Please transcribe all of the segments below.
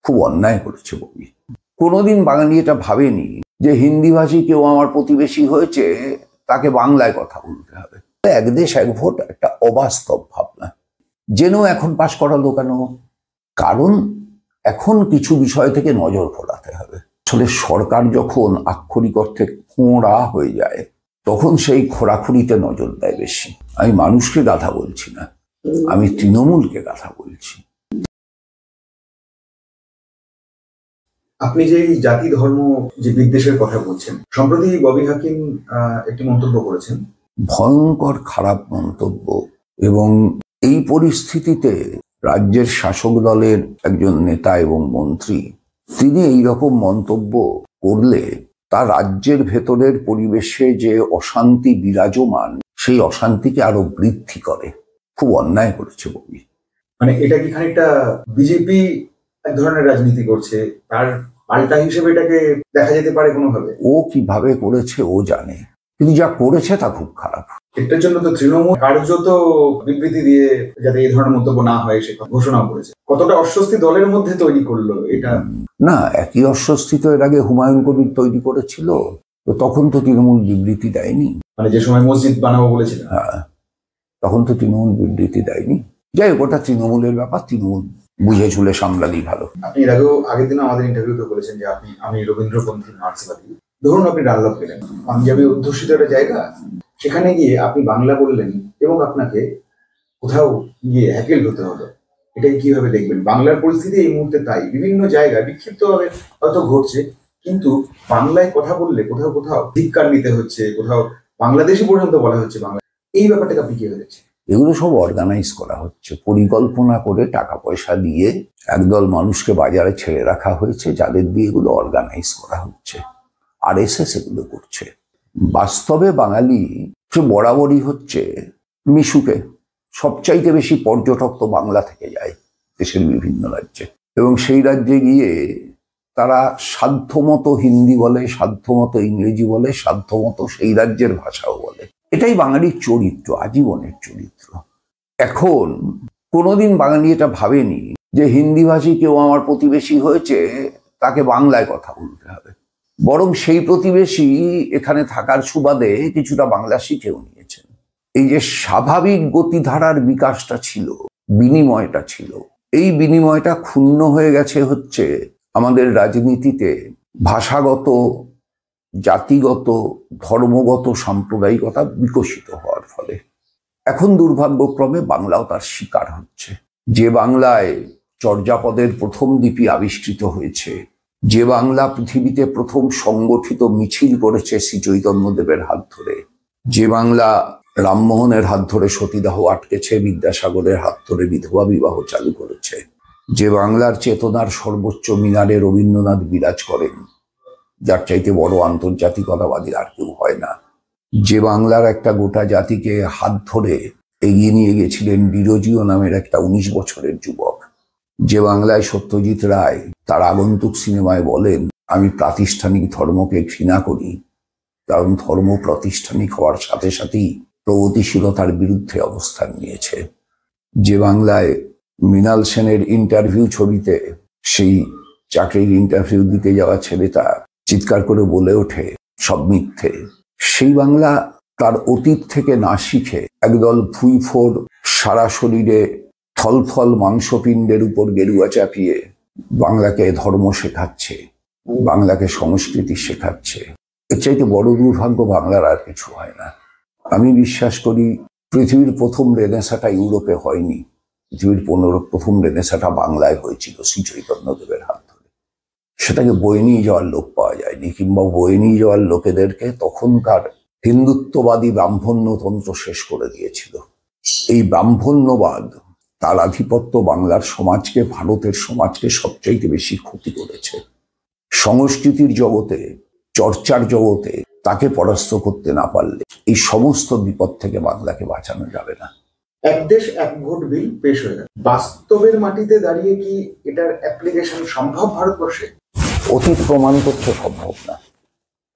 খুব অন্যায় করেছে বমি। কোনোদিন বাঙালি এটা ভাবেনি যে হিন্দিভাষী কেউ আমার প্রতিবেশী হয়েছে তাকে বাংলায় কথা বলতে হবে। এক দেশ এক ভোট একটা অবাস্তব ভাবনা। যেন এখন পাশ করালো কেন? কারণ এখন কিছু বিষয় থেকে নজর ঘোরাতে হবে। আসলে সরকার যখন আক্ষরিক অর্থে খোঁড়া হয়ে যায় তখন সেই খোঁড়াখুড়িতে নজর দেয় বেশি। আমি মানুষকে গাধা বলছি না, আমি তৃণমূলকে গাধা বলছি। আপনি যে জাতি ধর্ম যে বিদ্বেষের কথা বলছেন, সম্প্রতি ববি হাকিম একটি মন্তব্য করেছেন, ভয়ঙ্কর খারাপ মন্তব্য। এবং এই পরিস্থিতিতে রাজ্যের শাসক দলের একজন নেতা এবং মন্ত্রী তিনি এইরকম মন্তব্য করলে তা রাজ্যের ভেতরের পরিবেশে যে অশান্তি বিরাজমান সেই অশান্তিকে আরো বৃদ্ধি করে। খুব অন্যায় করেছে ববি। মানে এটা কি খানিকটা বিজেপি এক ধরনের রাজনীতি করছে, তার পাল্টা হিসেবে এটাকে দেখা যেতে পারে কোনোভাবে? ও কিভাবে করেছে ও জানে, কিন্তু যা করেছে তা খুব খারাপ। এটার জন্য তো তৃণমূল কার্যত বিবৃতি দিয়ে যাতে এই ধরনের মন্তব্য না হয় সে ঘোষণা করেছে। কতটা অস্বস্তি দলের মধ্যে তৈরি করলো এটা? না, একই অস্বস্তি তো এর আগে হুমায়ুন কবির তৈরি করেছিল, তো তখন তো তৃণমূল বিবৃতি দেয়নি। মানে যে সময় মসজিদ বানাবো বলেছিল, হ্যাঁ, তখন তো তৃণমূল বিবৃতি দেয়নি। যাই হোক, ওটা তৃণমূলের ব্যাপার, তৃণমূল বুঝে ঝুলে সামলালেই ভালো। আপনি এর আগের দিনও আমাদের ইন্টারভিউতে বলেছেন যে আমি রবীন্দ্রপন্থী মার্ক্সবাদী। ধরুন আপনি ডানলপ গেলেন, পাঞ্জাবি অধ্যুষিত একটা জায়গা, সেখানে গিয়ে আপনি বাংলা বললেন এবং আপনাকে কোথাও গিয়ে হ্যাকেল হতে হলো। এটাকে কিভাবে দেখবেন? বাংলার পরিস্থিতি এই মুহূর্তে তাই, বিভিন্ন জায়গায় বিক্ষিপ্তভাবে হয়তো ঘটছে, কিন্তু বাংলায় কথা বললে কোথাও কোথাও ধিক্কার নিতে হচ্ছে, কোথাও বাংলাদেশি পর্যন্ত বলা হচ্ছে বাংলা। এই ব্যাপারটাকে আপনি কিভাবে দেখছেন? এগুলো সব অর্গানাইজ করা হচ্ছে, পরিকল্পনা করে টাকা পয়সা দিয়ে একদল মানুষকে বাজারে ছেড়ে রাখা হয়েছে, যাদের দিয়ে এগুলো অর্গানাইজ করা হচ্ছে। আরএসএস এগুলো করছে। বাস্তবে বাঙালি সে বরাবরই হচ্ছে মিশুকে। সবচাইতে বেশি পর্যটক তো বাংলা থেকে যায় দেশের বিভিন্ন রাজ্যে, এবং সেই রাজ্যে গিয়ে তারা সাধ্যমতো হিন্দি বলে, সাধ্যমতো ইংরেজি বলে, সাধ্যমতো সেই রাজ্যের ভাষাও বলে। এটাই বাঙালির চরিত্র, আজীবনের চরিত্র। এখন কোনোদিন বাঙালি এটা ভাবেনি যে হিন্দিভাষী কেউ আমার প্রতিবেশী হয়েছে তাকে বাংলায় কথা বলতে হবে। বরং সেই প্রতিবেশী এখানে থাকার সুবাদে কিছুটা বাংলা শিখেও নিয়েছেন। এই যে স্বাভাবিক গতিধারার বিকাশটা ছিল, বিনিময়টা ছিল, এই বিনিময়টা ক্ষুণ্ণ হয়ে গেছে হচ্ছে আমাদের রাজনীতিতে ভাষাগত, জাতিগত, ধর্মগত সাম্প্রদায়িকতা বিকশিত হওয়ার ফলে। এখন দুর্ভাগ্যক্রমে বাংলাও তার শিকার হচ্ছে। যে বাংলায় চর্যাপদের প্রথম লিপি আবিষ্কৃত হয়েছে, যে বাংলা পৃথিবীতে প্রথম সংগঠিত মিছিল করেছে শ্রী চৈতন্যদেবের হাত ধরে, যে বাংলা রামমোহনের হাত ধরে সতীদাহ আটকেছে, বিদ্যাসাগরের হাত ধরে বিধবা বিবাহ চালু করেছে, যে বাংলার চেতনার সর্বোচ্চ মিনারে রবীন্দ্রনাথ বিরাজ করেন, যার চাইতে বড় আন্তর্জাতিকতাবাদী আর কেউ হয় না, যে বাংলার একটা গোটা জাতিকে হাত ধরে এগিয়ে নিয়ে গেছিলেন ডিরোজিও নামের একটা 19 বছরের যুবক, যে বাংলায় সত্যজিৎ রায় তার আগন্তুক সিনেমায় বলেন, আমি প্রাতিষ্ঠানিক ধর্মকে ঘৃণা করি, কারণ ধর্ম প্রাতিষ্ঠানিক হওয়ার সাথে সাথেই প্রগতিশীলতার বিরুদ্ধে অবস্থান নিয়েছে, যে বাংলায় মৃণাল সেনের ইন্টারভিউ ছবিতে সেই চাকরির ইন্টারভিউ দিতে যাওয়া ছেলেটা চিৎকার করে বলে ওঠে সব মিথ্যে, সেই বাংলা তার অতীত থেকে না শিখে একদল ভুইফোর সারা শরীরে থলথল মাংসপিণ্ডের উপর গেরুয়া চাপিয়ে বাংলাকে ধর্ম শেখাচ্ছে, বাংলাকে সংস্কৃতি শেখাচ্ছে। এর চাইতে বড় দুর্ভাগ্য বাংলার আর কিছু হয় না। আমি বিশ্বাস করি পৃথিবীর প্রথম রেনেসাঁটা ইউরোপে হয়নি, পৃথিবীর প্রথম রেনেসাঁটা বাংলায় হয়েছিল শ্রী চৈতন্যদেবের হাত ধরে। সেটাকে বয়ে নিয়ে যাওয়ার লোক পাওয়া যায়নি, কিংবা বয়ে নিয়ে যাওয়ার লোকেদেরকে তখনকার হিন্দুত্ববাদী ব্রাহ্মণ্যতন্ত্র শেষ করে দিয়েছিল। এই ব্রাহ্মণ্যবাদ তার আধিপত্য বাংলার সমাজকে, ভারতের সমাজকে সবচাইতে বেশি ক্ষতি করেছে। সংস্কৃতির জগতে, চর্চার জগতে তাকে পরাস্ত করতে না পারলে এই সমস্ত বিপদ থেকে বাংলাকে বাঁচানো যাবে না। এক দেশ এক ভোট বিল পেশ হয়ে গেল, বাস্তবের মাটিতে দাঁড়িয়ে কি এটার অ্যাপ্লিকেশন সম্ভব ভারতবর্ষে? অতীত প্রমাণ করতে সম্ভব না।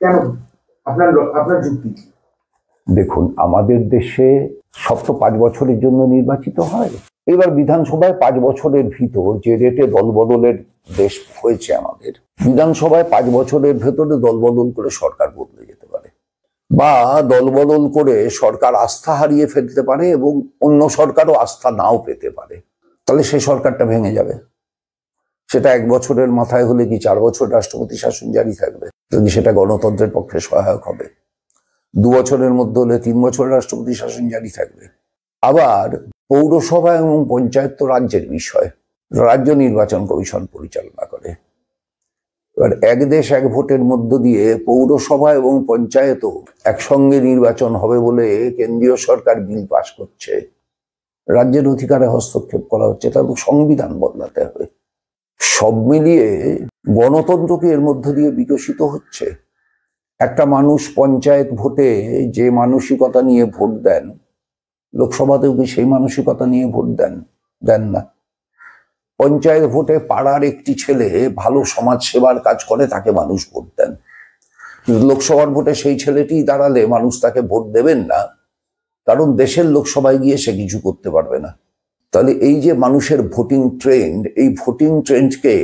কেন? আপনার যুক্তি কি? দেখুন, আমাদের দেশে সব তো 5 বছরের জন্য নির্বাচিত হয়। এবার বিধানসভায় 5 বছরের ভিতর যে রেটে দলবদলের দেশ হয়েছে আমাদের, বিধানসভায় 5 বছরের ভেতরে দলবদল করে সরকার বদলে যেতে পারে, বা দলবদল করে সরকার আস্থা হারিয়ে ফেলতে পারে এবং অন্য সরকারও আস্থা নাও পেতে পারে। তাহলে সেই সরকারটা ভেঙে যাবে। সেটা 1 বছরের মাথায় হলে কি 4 বছর রাষ্ট্রপতি শাসন জারি থাকবে, যদি সেটা গণতন্ত্রের পক্ষে সহায়ক হবে। 2 বছরের মধ্যে হলে 3 বছর রাষ্ট্রপতি শাসন জারি থাকবে। আবার পৌরসভা এবং পঞ্চায়েত তো রাজ্যের বিষয়, রাজ্য নির্বাচন কমিশন পরিচালনা করে। এবার এক দেশ এক ভোটের মধ্য দিয়ে পৌরসভা এবং পঞ্চায়েতও একসঙ্গে নির্বাচন হবে বলে কেন্দ্রীয় সরকার বিল পাস করছে, রাজ্যের অধিকারে হস্তক্ষেপ করা হচ্ছে, তারপর সংবিধান বদলাতে হবে। সব মিলিয়ে গণতন্ত্রকে এর মধ্য দিয়ে বিকশিত হচ্ছে। একটা মানুষ পঞ্চায়েত ভোটে যে মানসিকতা নিয়ে ভোট দেন, লোকসভাতেও কি সেই মানসিকতা নিয়ে ভোট দেন না। পঞ্চায়েত ভোটে পাড়ার একটি ছেলে ভালো সমাজ সেবার কাজ করে, তাকে মানুষ ভোট দেন। কিন্তু লোকসভার ভোটে সেই ছেলেটি দাঁড়ালে মানুষ তাকে ভোট দেবেন না, কারণ দেশের লোকসভায় গিয়ে সে কিছু করতে পারবে না। তাহলে এই যে মানুষের ভোটিং ট্রেন্ড, এই ভোটিং ট্রেন্ডকে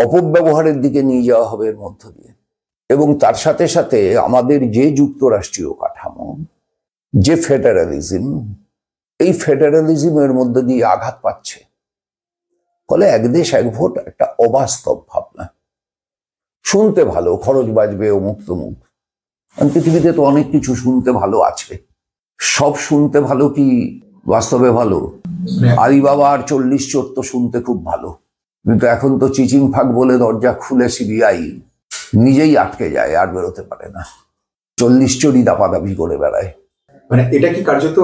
অপব্যবহারের দিকে নিয়ে যাওয়া হবে এর মধ্য দিয়ে। এবং তার সাথে সাথে আমাদের যে যুক্তরাষ্ট্রীয় কাঠামো, যে ফেডারালিজম, এই ফেডারালিজমের মধ্যে দিয়ে আঘাত পাচ্ছে। ফলে এক দেশ এক ভোট একটা অবাস্তব ভাবনা। শুনতে ভালো, খরচ বাঁচবে, অমুক তমুক। পৃথিবীতে তো অনেক কিছু শুনতে ভালো আছে, সব শুনতে ভালো কি বাস্তবে ভালো? আলিবাবা আর 40 চোর তো শুনতে খুব ভালো, কিন্তু এখন তো চিচিং ফাঁক বলে দরজা খুলে সিবিআই নিজেই আটকে যায়, আর বেরোতে পারে না। 40 চোরই দাপাদাপি করে বেড়ায়। মানে এটা কি কার্যত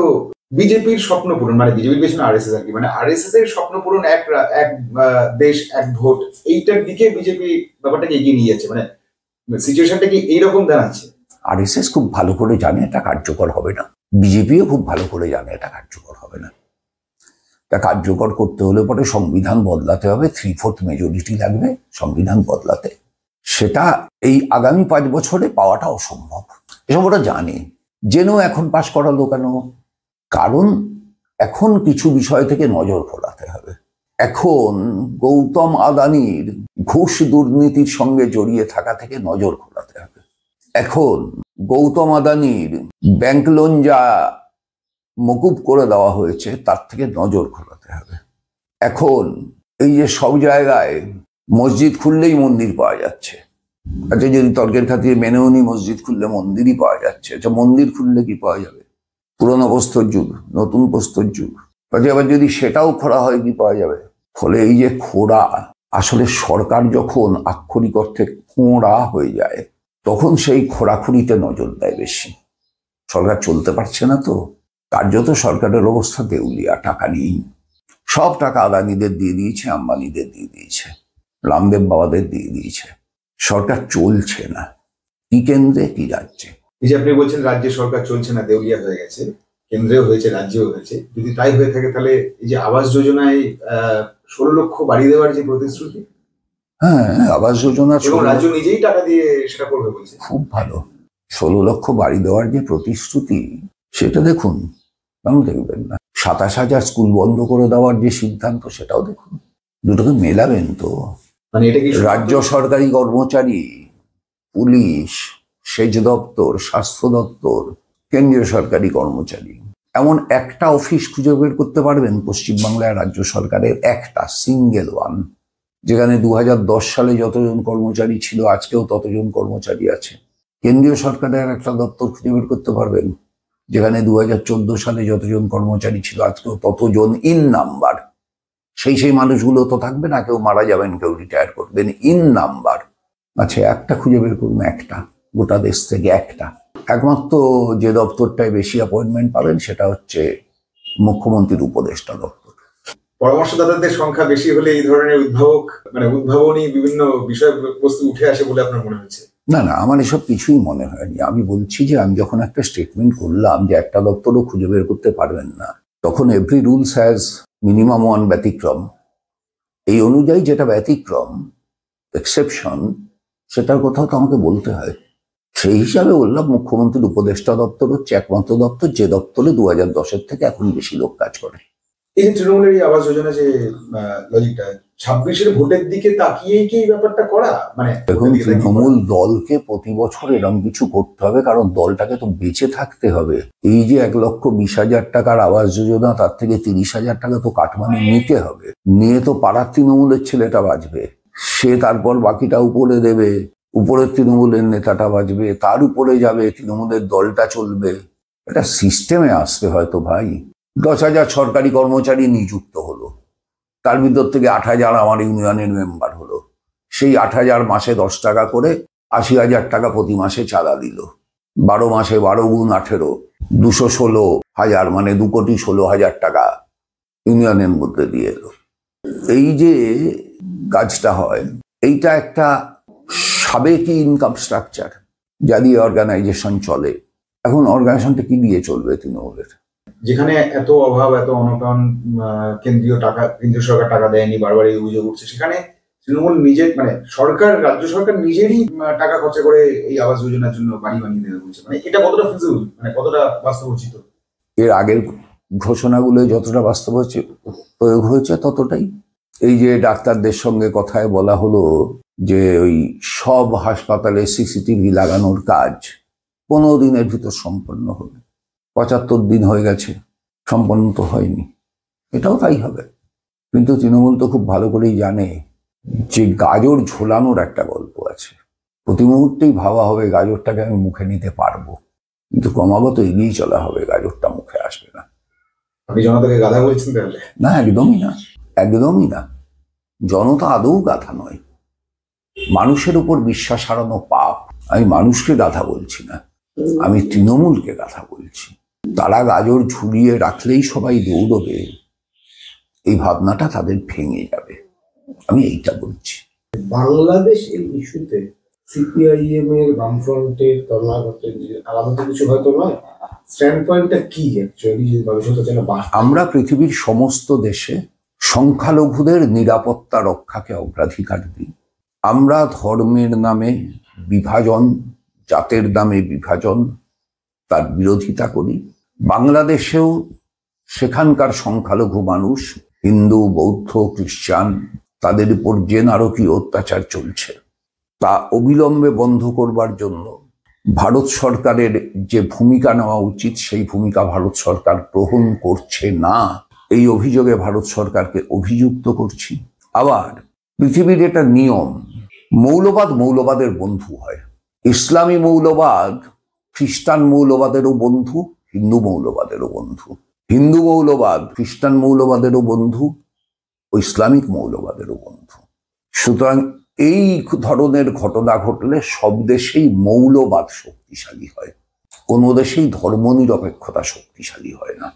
বিজেপির স্বপ্ন পূরণ, মানে বিজেপির পেছনে আরএসএস আর কি, মানে আরএসএস এর স্বপ্ন পূরণ, এক দেশ এক ভোট, এইটার দিকে বিজেপি ব্যাপারটাকে এগিয়ে নিয়ে যাচ্ছে? মানে সিচুয়েশনটা কি এইরকম দাঁড়াচ্ছে? আরএসএস খুব ভালো করে জানে এটা কার্যকর হবে না, বিজেপিও খুব ভালো করে জানে এটা কার্যকর হবে না। এটা কার্যকর করতে হলে পরে সংবিধান বদলাতে হবে, 3/4 মেজরিটি লাগবে সংবিধান বদলাতে। সেটা এই আগামী 5 বছরে পাওয়াটা অসম্ভব, এসব ওরা জানে। জেনেও এখন পাশ করালো কেন? কারণ এখন কিছু বিষয় থেকে নজর ঘোরাতে হবে। এখন গৌতম আদানির ঘুষ দুর্নীতির সঙ্গে জড়িয়ে থাকা থেকে নজর ঘোরাতে হবে। এখন গৌতম আদানির ব্যাংক লোন যা মকুব করে দেওয়া হয়েছে তার থেকে নজর ঘোরাতে হবে। এখন এই যে সব জায়গায় মসজিদ খুললেই মন্দির পাওয়া যাচ্ছে, আচ্ছা যদি তর্কের খাতিরে মেনেও নি মসজিদ খুললে মন্দিরই পাওয়া যাচ্ছে, আচ্ছা মন্দির খুললে কি পাওয়া যাবে? পুরনো প্রস্তর যুগ, নতুন প্রস্তর যুগ। আবার যদি সেটাও খোঁড়া হয় কি পাওয়া যাবে? ফলে এই যে খোঁড়া, আসলে সরকার যখন আক্ষরিক অর্থে খোঁড়া হয়ে যায় তখন সেই খোঁড়াখুড়িতে নজর দেয় বেশি। সরকার চলতে পারছে না তো, কার্যত সরকারের অবস্থা দেউলিয়া, টাকা নেই। সব টাকা আদানিদের দিয়ে দিয়েছে, আম্বানিদের দিয়ে দিয়েছে, রামদেব বাবাদের দিয়ে দিয়েছে। সরকার চলছে না, কি কেন্দ্রে কি রাজ্যে। এই যে আপনি বলছেন রাজ্য সরকার চলছে না, দেউলিয়া হয়ে গেছে, কেন্দ্রেও হয়েছে রাজ্যেও হয়েছে, যদি তাই হয়ে থাকে তাহলে এই যে আবাস যোজনায় 16 লক্ষ বাড়ি দেওয়ার যে প্রতিশ্রুতি, হ্যাঁ আবাস যোজনা, রাজ্য নিজেই টাকা দিয়ে সেটা করবে বলছে, খুব ভালো। 16 লক্ষ বাড়ি দেওয়ার যে প্রতিশ্রুতি সেটা দেখুন, কেন দেখবেন না? 27,000 স্কুল বন্ধ করে দেওয়ার যে সিদ্ধান্ত সেটাও দেখুন। দুটোকে মেলাবেন তো? মানে এটা কি রাজ্য সরকারি কর্মচারী, পুলিশ, সেচ দপ্তর, স্বাস্থ্য দপ্তর, কেন্দ্রীয় সরকারি কর্মচারী, এমন একটা অফিস খুঁজে বের করতে পারবেন পশ্চিমবাংলায় রাজ্য সরকারের, একটা সিঙ্গেল ওয়ান, যেখানে 2010 সালে যতজন কর্মচারী ছিল আজকেও ততজন কর্মচারী আছে? কেন্দ্রীয় সরকারের একটা দপ্তর খুঁজে বের করতে পারবেন যেখানে 2014 সালে যতজন কর্মচারী ছিল আজকেও ততজন ইন নাম্বার? সেই মানুষগুলো তো থাকবে না, কেউ মারা যাবেন, কেউ রিটায়ার করবেন, ইন নাম্বার। আচ্ছা একটা খুঁজে বের করুন, একটা, গোটা দেশ থেকে একটা। একমাত্র যে দপ্তরটায় বেশি অ্যাপয়েন্টমেন্ট পাবেন সেটা হচ্ছে মুখ্যমন্ত্রীর উপদেষ্টা দপ্তর। পরামর্শদাতাদের সংখ্যা বেশি হলে এই ধরনের উদ্ভাবনী বিভিন্ন বিষয়বস্তু উঠে আসে বলে আপনার মনে হচ্ছে? না, আমার এসব কিছুই মনে হয়নি। আমি বলছি যে আমি যখন একটা স্টেটমেন্ট করলাম যে একটা দপ্তরও খুঁজে বের করতে পারবেন না, তখন every rules has minimum one ব্যতিক্রম। এই অনুযায়ী যেটা ব্যতিক্রম, এক্সেপশন, সেটার কথাও তো আমাকে বলতে হয়। সেই হিসাবে বললাম মুখ্যমন্ত্রীর উপদেষ্টা দপ্তর হচ্ছে একমাত্র দপ্তর যে দপ্তরে 2010-এর থেকে এখন বেশি লোক কাজ করে। এই যে তৃণমূলের এই আবাস যোজনা যে লজিকটা 26-এর ভোটের দিকে তাকিয়েই কি এই ব্যাপারটা করা, মানে দেখুন, তৃণমূল দলকে প্রতি বছর এরকম কিছু করতে হবে, কারণ দলটাকে তো বেঁচে থাকতে হবে। এই যে 1,20,000 টাকার আবাস যোজনা, তার থেকে 30,000 টাকা তো কাটমানি নিতে হবে। নিয়ে তো পাড়ার তৃণমূলের ছেলেটা বাঁচবে, সে তারপর বাকিটা উপরে দেবে, উপরের তৃণমূলের নেতাটা বাঁচবে, তার উপরে যাবে, তৃণমূলের দলটা চলবে। এটা সিস্টেমে আসতে হয়তো ভাই। 10,000 সরকারি কর্মচারী নিযুক্ত হলো, তার ভিতর থেকে 8,000 আমার ইউনিয়নের মেম্বার হলো। সেই 8,000 মাসে 10 টাকা করে 80,000 টাকা প্রতি মাসে চাঁদা দিল। 12 মাসে 12 গুণ 18, 216,000, মানে 2,16,000 টাকা ইউনিয়নের মধ্যে দিয়ে এলো। এই যে কাজটা হয়, এইটা একটা সাবেকি ইনকাম স্ট্রাকচার যা দিয়ে অর্গানাইজেশন চলে। এখন অর্গানাইজেশনটা কি দিয়ে চলবে তৃণমূলের? যেখানে এত অভাব, এত অনটন, কেন্দ্রীয় সরকার টাকা দেয়নি, বারবার এই অভিযোগ উঠছে, সেখানে তৃণমূল নিজের, মানে সরকার, রাজ্য সরকার নিজেরই টাকা খরচা করে এই আবাস যোজনার জন্য বাড়ি বানিয়ে দেবে বলছে। মানে এটা কতটা ফিজিবল, মানে কতটা বাস্তবোচিত? এর আগের ঘোষণাগুলো যতটা বাস্তব হচ্ছে, প্রয়োগ হয়েছে ততটাই। এই যে ডাক্তারদের সঙ্গে কথায় বলা হলো যে ওই সব হাসপাতালে সিসিটিভি লাগানোর কাজ 15 দিনের ভিতর সম্পন্ন হবে, 75 দিন হয়ে গেছে, সম্পন্ন তো হয়নি। এটাও তাই হবে। কিন্তু তৃণমূল তো খুব ভালো করেই জানে যে গাজর ঝোলানোর একটা গল্প আছে। প্রতি মুহূর্তেই ভাবা হবে গাজরটাকে আমি মুখে নিতে পারবো, কিন্তু ক্রমাগত এগিয়ে চলা হবে, গাজরটা মুখে আসবে না। আপনি জনতাকে গাধা বলছেন তাহলে? না, একদমই না, একদমই না। জনতা আদৌ গাধা নয়। মানুষের উপর বিশ্বাস হারানো পাপ। আমি মানুষকে গাধা বলছি না, আমি তৃণমূলকে গাধা বলছি। তারা গাজর ঝুলিয়ে রাখলেই সবাই দৌড়বে, এই ভাবনাটা তাদের ভেঙে যাবে, আমি এইটা বলছি। বাংলাদেশ এই ইস্যুতে সিপিআইএম এর, বামফ্রন্টের, কর্ণাটকের আলাদা তো কিছু হয়তো নয়, স্ট্যান্ড পয়েন্টটা কি অ্যাকচুয়ালি যদি ভবিষ্যতে যেন আমরা পৃথিবীর সমস্ত দেশে সংখ্যালঘুদের নিরাপত্তা রক্ষাকে অগ্রাধিকার দিই। আমরা ধর্মের নামে বিভাজন, জাতের নামে বিভাজন, তার বিরোধিতা করি। বাংলাদেশেও সেখানকার সংখ্যালঘু মানুষ, হিন্দু, বৌদ্ধ, খ্রিস্টান, তাদের উপর যে নারকীয় অত্যাচার চলছে, তা অবিলম্বে বন্ধ করবার জন্য ভারত সরকারের যে ভূমিকা নেওয়া উচিত, সেই ভূমিকা ভারত সরকার গ্রহণ করছে না। এই অভিযোগে ভারত সরকারকে অভিযুক্ত করছি। আবার পৃথিবীর এটা নিয়ম, মৌলবাদ মৌলবাদের বন্ধু হয়। ইসলামী মৌলবাদ খ্রিস্টান মৌলবাদেরও বন্ধু, হিন্দু মৌলবাদেরও বন্ধু। হিন্দু মৌলবাদ খ্রিস্টান মৌলবাদেরও বন্ধু, ও ইসলামিক মৌলবাদেরও বন্ধু। সুতরাং এই ধরনের ঘটনা ঘটলে সব দেশেই মৌলবাদ শক্তিশালী হয়, কোনো দেশেই ধর্মনিরপেক্ষতা শক্তিশালী হয় না।